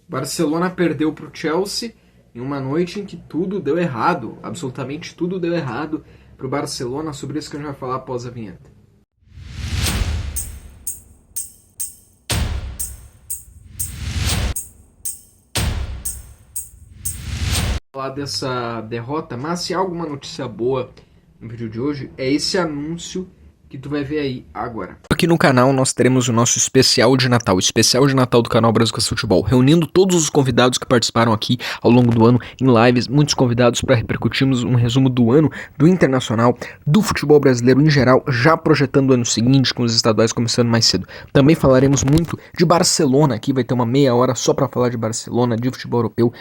Barcelona perdeu para o Chelsea em uma noite em que tudo deu errado, absolutamente tudo deu errado para o Barcelona. Sobre isso que a gente vai falar após a vinheta. Falar dessa derrota, mas se há alguma notícia boa no vídeo de hoje, é esse anúncio que tu vai ver aí agora. Aqui no canal nós teremos o nosso especial de Natal, o especial de Natal do canal Brasil Futebol, reunindo todos os convidados que participaram aqui ao longo do ano em lives, muitos convidados para repercutirmos um resumo do ano, do Internacional, do futebol brasileiro em geral, já projetando o ano seguinte, com os estaduais começando mais cedo. Também falaremos muito de Barcelona, aqui vai ter uma meia hora só para falar de Barcelona, de futebol europeu,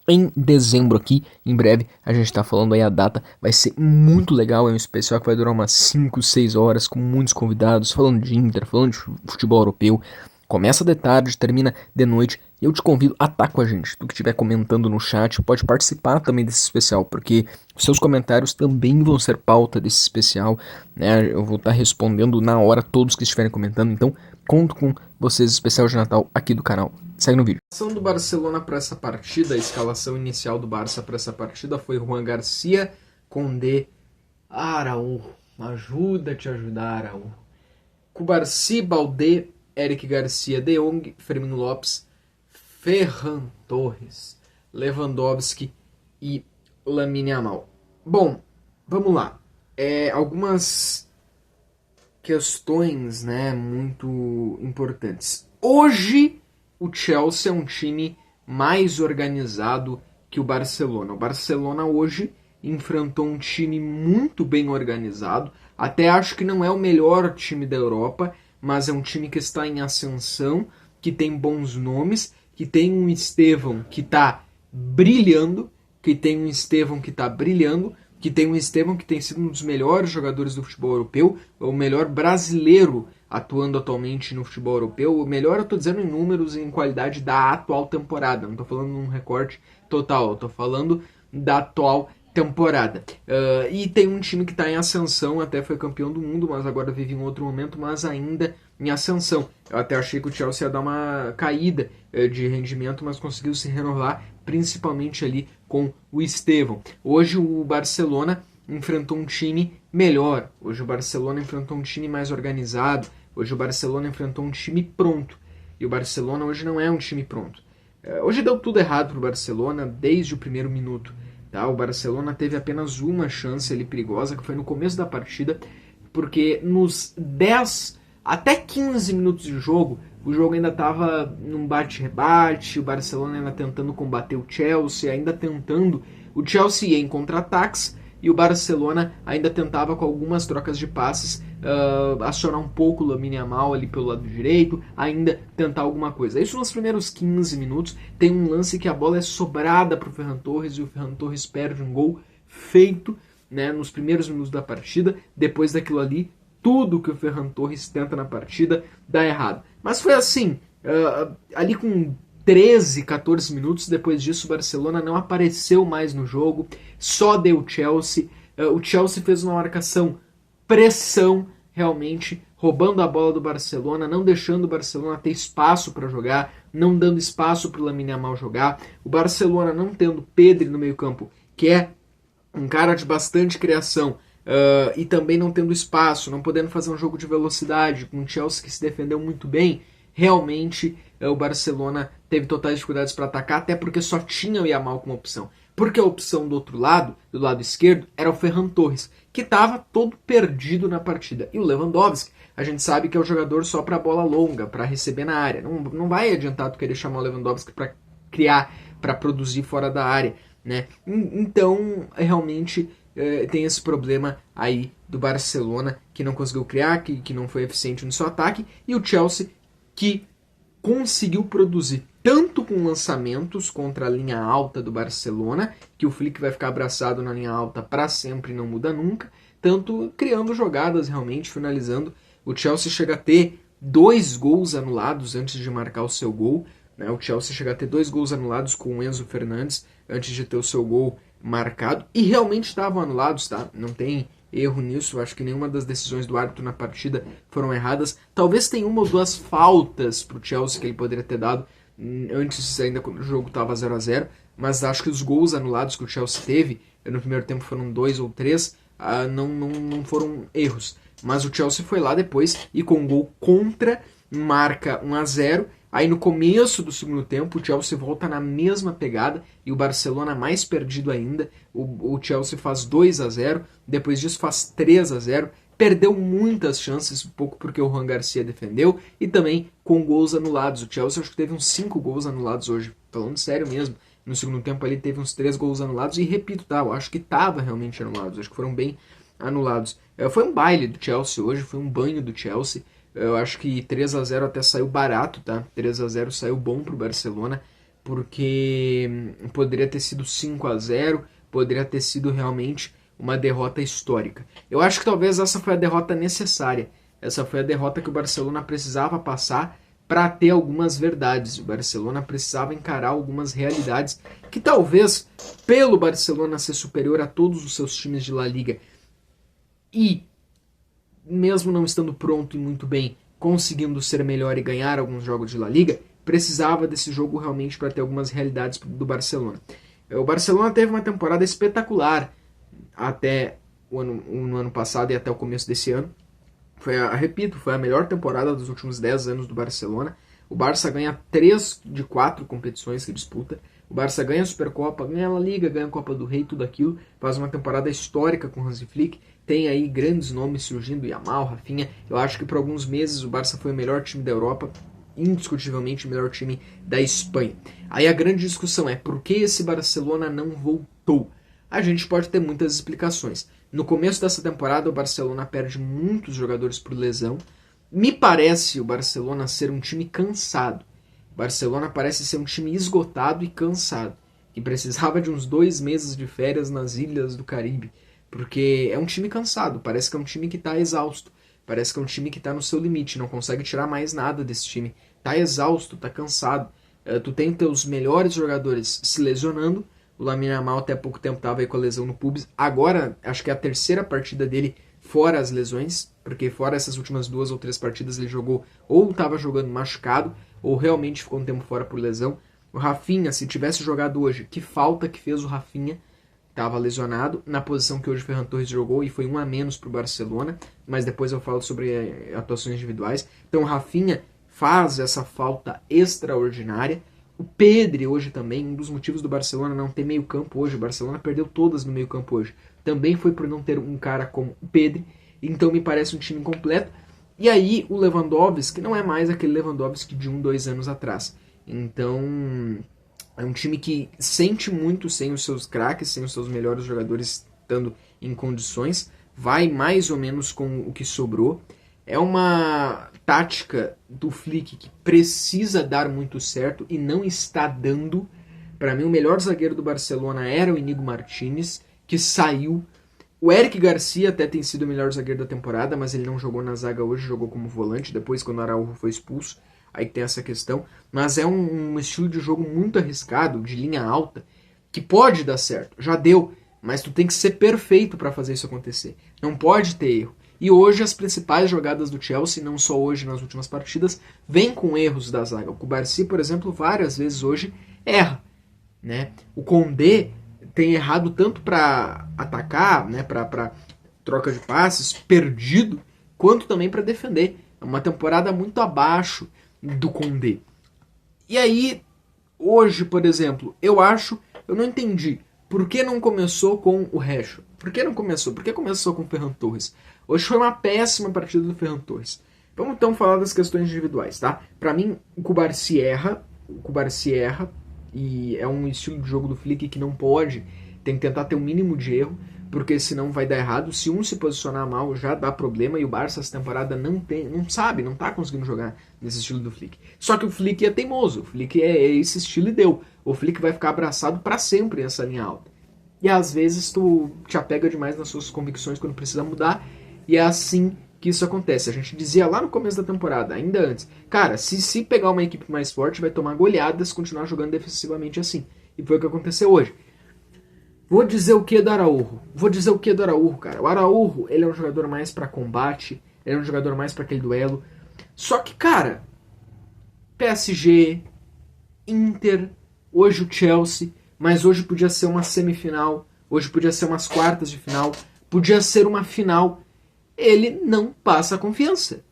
em dezembro aqui, em breve, a gente tá falando aí a data, vai ser muito legal, é um especial que vai durar umas 5, 6 horas, com muitos convidados, falando de Inter, falando de futebol europeu, começa de tarde, termina de noite, e eu te convido a estar com a gente, tu que estiver comentando no chat, pode participar também desse especial, porque seus comentários também vão ser pauta desse especial, né, eu vou estar respondendo na hora todos que estiverem comentando, então conto com vocês, especial de Natal aqui do canal. Segue no vídeo. A escalação do Barcelona para essa partida, a escalação inicial do Barça para essa partida foi Juan Garcia, Condé, Araújo. Ajuda a te ajudar, Araújo. Cubarsí, Baldé, Eric Garcia, De Jong, Firmino Lopes, Ferran Torres, Lewandowski e Lamine Yamal. Bom, vamos lá. Algumas questões, né, muito importantes. Hoje o Chelsea é um time mais organizado que o Barcelona. O Barcelona hoje enfrentou um time muito bem organizado. Até acho que não é o melhor time da Europa, mas é um time que está em ascensão, que tem bons nomes, que tem um Estevão que está brilhando, que tem um Estevão que tem sido um dos melhores jogadores do futebol europeu, o melhor brasileiro atuando atualmente no futebol europeu. O melhor eu estou dizendo em números e em qualidade da atual temporada. Não estou falando num recorte total, eu estou falando da atual temporada. E tem um time que está em ascensão, até foi campeão do mundo, mas agora vive em outro momento, mas ainda em ascensão. Eu até achei que o Chelsea ia dar uma caída de rendimento, mas conseguiu se renovar, principalmente ali com o Estevão. Hoje o Barcelona enfrentou um time melhor. Hoje o Barcelona enfrentou um time mais organizado. Hoje o Barcelona enfrentou um time pronto. E o Barcelona hoje não é um time pronto. Hoje deu tudo errado para o Barcelona desde o primeiro minuto. Tá? O Barcelona teve apenas uma chance ali perigosa, que foi no começo da partida, porque nos 10 até 15 minutos de jogo, o jogo ainda estava num bate-rebate, o Barcelona ainda tentando combater o Chelsea, ainda tentando. O Chelsea ia em contra-ataques e o Barcelona ainda tentava, com algumas trocas de passes, acionar um pouco o Lamine Yamal ali pelo lado direito, ainda tentar alguma coisa. Isso nos primeiros 15 minutos. Tem um lance que a bola é sobrada para o Ferran Torres e o Ferran Torres perde um gol feito, né, nos primeiros minutos da partida. Depois daquilo ali, tudo que o Ferran Torres tenta na partida dá errado. Mas foi assim, ali com 13, 14 minutos, depois disso o Barcelona não apareceu mais no jogo, só deu o Chelsea. O Chelsea fez uma marcação, pressão, realmente, roubando a bola do Barcelona, não deixando o Barcelona ter espaço para jogar, não dando espaço para o Lamine Yamal jogar. O Barcelona não tendo Pedri no meio campo, que é um cara de bastante criação, e também não tendo espaço, não podendo fazer um jogo de velocidade, com o Chelsea que se defendeu muito bem, realmente o Barcelona teve totais dificuldades para atacar, até porque só tinha o Yamal como opção. Porque a opção do outro lado, do lado esquerdo, era o Ferran Torres, que estava todo perdido na partida. E o Lewandowski, a gente sabe que é o jogador só para bola longa, para receber na área. Não vai adiantar tu querer chamar o Lewandowski para criar, para produzir fora da área, né? Então, realmente, tem esse problema aí do Barcelona, que não conseguiu criar, que não foi eficiente no seu ataque, e o Chelsea, que conseguiu produzir tanto com lançamentos contra a linha alta do Barcelona, que o Flick vai ficar abraçado na linha alta para sempre e não muda nunca, tanto criando jogadas realmente, finalizando. O Chelsea chega a ter 2 gols anulados antes de marcar o seu gol, né? O Chelsea chega a ter 2 gols anulados com o Enzo Fernandes antes de ter o seu gol marcado, e realmente estavam anulados, tá? Não tem erro nisso, acho que nenhuma das decisões do árbitro na partida foram erradas. Talvez tenha uma ou duas faltas pro Chelsea que ele poderia ter dado antes ainda quando o jogo estava 0-0, mas acho que os gols anulados que o Chelsea teve, no primeiro tempo foram 2 ou 3, não foram erros. Mas o Chelsea foi lá depois e com um gol contra, marca 1-0. Aí no começo do segundo tempo o Chelsea volta na mesma pegada e o Barcelona mais perdido ainda. O Chelsea faz 2-0, depois disso faz 3-0. Perdeu muitas chances, um pouco porque o Juan Garcia defendeu e também com gols anulados. O Chelsea acho que teve uns 5 gols anulados hoje, falando sério mesmo. No segundo tempo ali teve uns 3 gols anulados e repito, tá, eu acho que estava realmente anulados, acho que foram bem anulados. Foi um baile do Chelsea hoje, foi um banho do Chelsea. Eu acho que 3-0 até saiu barato, tá? 3-0 saiu bom pro Barcelona, porque poderia ter sido 5-0, poderia ter sido realmente uma derrota histórica. Eu acho que talvez essa foi a derrota necessária. Essa foi a derrota que o Barcelona precisava passar para ter algumas verdades. O Barcelona precisava encarar algumas realidades que talvez, pelo Barcelona ser superior a todos os seus times de La Liga e mesmo não estando pronto e muito bem, conseguindo ser melhor e ganhar alguns jogos de La Liga, precisava desse jogo realmente para ter algumas realidades do Barcelona. O Barcelona teve uma temporada espetacular até no ano passado e até o começo desse ano. Repito, foi a melhor temporada dos últimos 10 anos do Barcelona. O Barça ganha 3 de 4 competições que disputa. O Barça ganha a Supercopa, ganha a La Liga, ganha a Copa do Rei, tudo aquilo. Faz uma temporada histórica com Hansi Flick. Tem aí grandes nomes surgindo, Yamal, Rafinha. Eu acho que por alguns meses o Barça foi o melhor time da Europa, indiscutivelmente o melhor time da Espanha. Aí a grande discussão é por que esse Barcelona não voltou? A gente pode ter muitas explicações. No começo dessa temporada o Barcelona perde muitos jogadores por lesão. Me parece o Barcelona ser um time cansado. O Barcelona parece ser um time esgotado e cansado, que precisava de uns 2 meses de férias nas ilhas do Caribe. Porque é um time cansado, parece que é um time que está exausto, parece que é um time que está no seu limite, não consegue tirar mais nada desse time. Está exausto, está cansado. Tu tem teus melhores jogadores se lesionando, o Lamine Yamal até pouco tempo estava aí com a lesão no pubis, agora acho que é a terceira partida dele fora as lesões, porque fora essas últimas 2 ou 3 partidas ele jogou ou estava jogando machucado, ou realmente ficou um tempo fora por lesão. O Rafinha, se tivesse jogado hoje, que falta que fez o Rafinha, estava lesionado, na posição que hoje o Ferran Torres jogou, e foi 1 a menos para o Barcelona, mas depois eu falo sobre atuações individuais. Então o Rafinha faz essa falta extraordinária. O Pedri hoje também, um dos motivos do Barcelona não ter meio campo hoje, o Barcelona perdeu todas no meio campo hoje, também foi por não ter um cara como o Pedri, então me parece um time incompleto. E aí o Lewandowski não é mais aquele Lewandowski de 1, 2 anos atrás. Então é um time que sente muito sem os seus craques, sem os seus melhores jogadores estando em condições, vai mais ou menos com o que sobrou. É uma tática do Flick que precisa dar muito certo e não está dando. Para mim, o melhor zagueiro do Barcelona era o Íñigo Martínez, que saiu. O Eric Garcia até tem sido o melhor zagueiro da temporada, mas ele não jogou na zaga hoje, jogou como volante, depois quando o Araújo foi expulso. Aí tem essa questão. Mas é um estilo de jogo muito arriscado, de linha alta, que pode dar certo. Já deu, mas tu tem que ser perfeito para fazer isso acontecer. Não pode ter erro. E hoje as principais jogadas do Chelsea, não só hoje nas últimas partidas, vêm com erros da zaga. O Cubarsí, por exemplo, várias vezes hoje erra, né? O Condé tem errado tanto para atacar, né, para troca de passes, perdido, quanto também para defender. É uma temporada muito abaixo do Condé. E aí, hoje, por exemplo, eu não entendi por que não começou com o Rashford. Por que não começou? Por que começou com o Ferran Torres? Hoje foi uma péssima partida do Ferran Torres. Vamos então falar das questões individuais, tá? Pra mim, o Cubarsí erra, e é um estilo de jogo do Flick que não pode, tem que tentar ter um mínimo de erro, porque senão vai dar errado. Se um se posicionar mal, já dá problema, e o Barça essa temporada não tá conseguindo jogar nesse estilo do Flick. Só que o Flick é teimoso, o Flick é esse estilo e deu. O Flick vai ficar abraçado pra sempre nessa linha alta. E às vezes tu te apega demais nas suas convicções quando precisa mudar, e é assim que isso acontece. A gente dizia lá no começo da temporada, ainda antes, cara, se pegar uma equipe mais forte, vai tomar goleadas se continuar jogando defensivamente assim. E foi o que aconteceu hoje. Vou dizer o que do Araújo? Cara. O Araújo, ele é um jogador mais pra combate, ele é um jogador mais pra aquele duelo. Só que, cara, PSG, Inter, hoje o Chelsea, mas hoje podia ser uma semifinal, hoje podia ser umas quartas de final, podia ser uma final. Ele não passa confiança.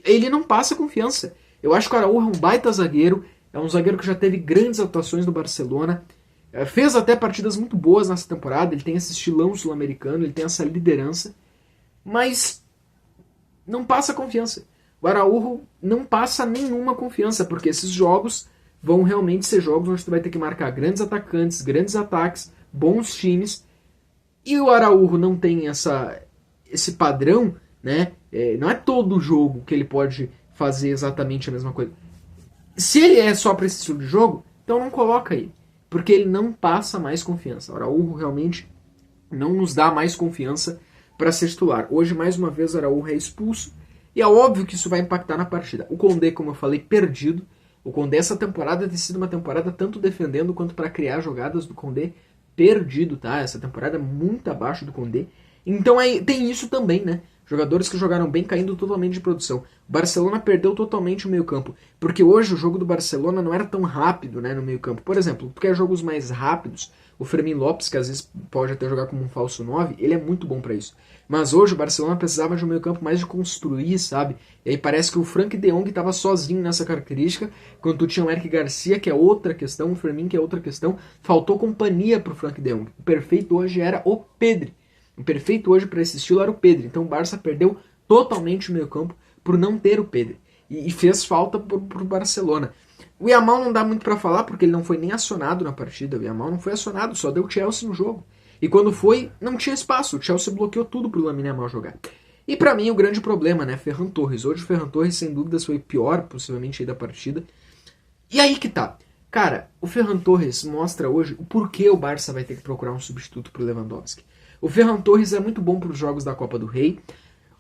Ele não passa confiança. Eu acho que o Araújo é um baita zagueiro, é um zagueiro que já teve grandes atuações no Barcelona, fez até partidas muito boas nessa temporada, ele tem esse estilão sul-americano, ele tem essa liderança, mas não passa confiança. O Araújo não passa nenhuma confiança, porque esses jogos vão realmente ser jogos onde tu vai ter que marcar grandes atacantes, grandes ataques, bons times, e o Araújo não tem esse padrão, né? Não é todo jogo que ele pode fazer exatamente a mesma coisa. Se ele é só para esse estilo de jogo, então não coloca ele, porque ele não passa mais confiança. O Araújo realmente não nos dá mais confiança para ser titular. Hoje, mais uma vez, o Araújo é expulso, e é óbvio que isso vai impactar na partida. O Condé, como eu falei, perdido. O Condé, essa temporada, tem sido uma temporada tanto defendendo quanto para criar jogadas do Condé, perdido, tá? Essa temporada é muito abaixo do Condé. Então tem isso também, né? Jogadores que jogaram bem caindo totalmente de produção. O Barcelona perdeu totalmente o meio-campo, porque hoje o jogo do Barcelona não era tão rápido, né, no meio-campo. Por exemplo, tu quer jogos mais rápidos, o Fermín Lopes, que às vezes pode até jogar como um falso 9, ele é muito bom para isso. Mas hoje o Barcelona precisava de um meio-campo mais de construir, sabe? E aí parece que o Frank de Jong estava sozinho nessa característica, quando tu tinha o Eric Garcia, que é outra questão, o Fermín, que é outra questão. Faltou companhia pro Frank de Jong. O perfeito hoje era o Pedri. O perfeito hoje para esse estilo era o Pedri. Então o Barça perdeu totalmente o meio-campo por não ter o Pedri. E fez falta pro Barcelona. O Yamal não dá muito para falar, porque ele não foi nem acionado na partida. O Yamal não foi acionado, só deu Chelsea no jogo. E quando foi, não tinha espaço. O Chelsea bloqueou tudo pro Lamine Yamal jogar. E para mim o grande problema, né, Ferran Torres. Hoje o Ferran Torres, sem dúvidas, foi o pior, possivelmente, aí da partida. E aí que tá. Cara, o Ferran Torres mostra hoje o porquê o Barça vai ter que procurar um substituto pro Lewandowski. O Ferran Torres é muito bom para os jogos da Copa do Rei.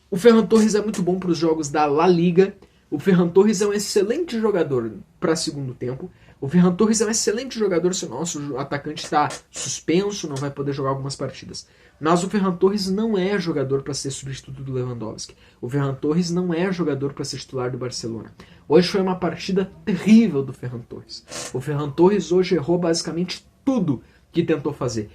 O Ferran Torres é muito bom para os jogos da La Liga. O Ferran Torres é um excelente jogador para segundo tempo. O Ferran Torres é um excelente jogador se o nosso atacante está suspenso, não vai poder jogar algumas partidas. Mas o Ferran Torres não é jogador para ser substituto do Lewandowski. O Ferran Torres não é jogador para ser titular do Barcelona. Hoje foi uma partida terrível do Ferran Torres. O Ferran Torres hoje errou basicamente tudo que tentou fazer,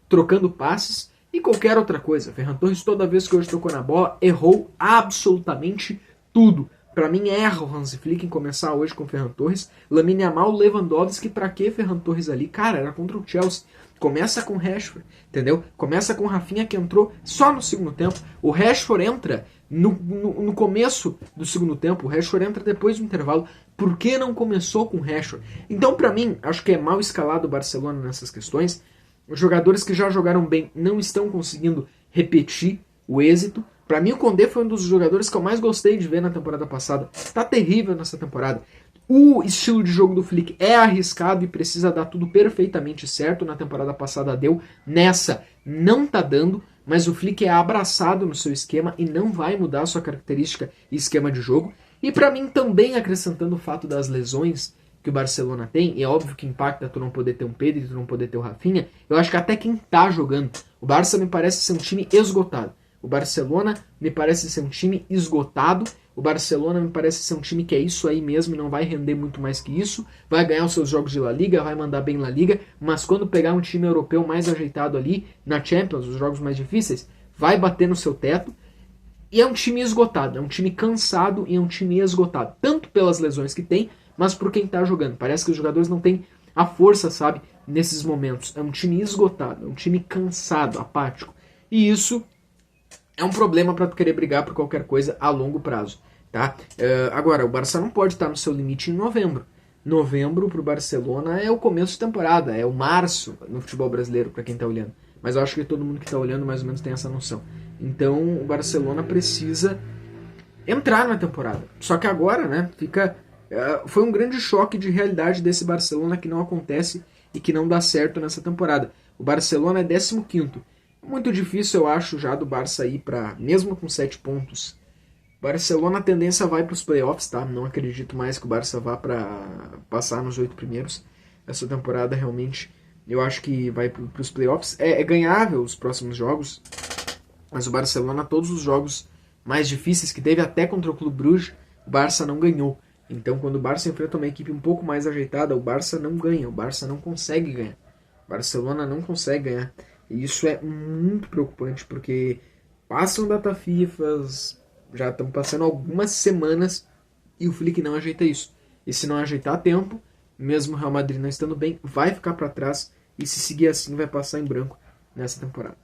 trocando passes e qualquer outra coisa. Ferran Torres, toda vez que hoje tocou na bola, errou absolutamente tudo. Para mim, erra o Hansi Flick em começar hoje com o Ferran Torres. Lamine Yamal, Lewandowski, pra que Ferran Torres ali? Cara, era contra o Chelsea. Começa com o Rashford, entendeu? Começa com o Rafinha, que entrou só no segundo tempo. O Rashford entra no começo do segundo tempo. O Rashford entra depois do intervalo. Por que não começou com o Rashford? Então, para mim, acho que é mal escalado o Barcelona nessas questões. Os jogadores que já jogaram bem não estão conseguindo repetir o êxito. Para mim, o Condé foi um dos jogadores que eu mais gostei de ver na temporada passada. Tá terrível nessa temporada. O estilo de jogo do Flick é arriscado e precisa dar tudo perfeitamente certo. Na temporada passada deu, nessa não tá dando, mas o Flick é abraçado no seu esquema e não vai mudar a sua característica e esquema de jogo. E para mim, também acrescentando o fato das lesões que o Barcelona tem, e é óbvio que impacta tu não poder ter um Pedro e tu não poder ter o Rafinha, eu acho que até quem tá jogando. O Barça me parece ser um time esgotado. O Barcelona me parece ser um time esgotado. O Barcelona me parece ser um time que é isso aí mesmo e não vai render muito mais que isso. Vai ganhar os seus jogos de La Liga, vai mandar bem La Liga, mas quando pegar um time europeu mais ajeitado ali, na Champions, os jogos mais difíceis, vai bater no seu teto. E é um time esgotado, é um time cansado e é um time esgotado. Tanto pelas lesões que tem, mas por quem tá jogando. Parece que os jogadores não têm a força, sabe, nesses momentos. É um time esgotado, é um time cansado, apático. E isso é um problema para tu querer brigar por qualquer coisa a longo prazo, tá? Agora, o Barça não pode estar no seu limite em novembro. Novembro pro Barcelona é o começo de temporada, é o março no futebol brasileiro, para quem tá olhando. Mas eu acho que todo mundo que tá olhando mais ou menos tem essa noção. Então, o Barcelona precisa entrar na temporada. Só que agora, né, foi um grande choque de realidade desse Barcelona que não acontece e que não dá certo nessa temporada. O Barcelona é 15º. Muito difícil, eu acho, já do Barça ir para, mesmo com 7 pontos. Barcelona, a tendência vai para os playoffs, tá? Não acredito mais que o Barça vá para passar nos 8 primeiros. Essa temporada realmente, eu acho que vai para os playoffs. É ganhável os próximos jogos, mas o Barcelona, todos os jogos mais difíceis que teve, até contra o Clube Bruges, o Barça não ganhou. Então, quando o Barça enfrenta uma equipe um pouco mais ajeitada, o Barça não ganha, o Barça não consegue ganhar. O Barcelona não consegue ganhar. E isso é muito preocupante, porque passam data FIFA, já estão passando algumas semanas e o Flick não ajeita isso. E se não ajeitar a tempo, mesmo o Real Madrid não estando bem, vai ficar para trás e se seguir assim vai passar em branco nessa temporada.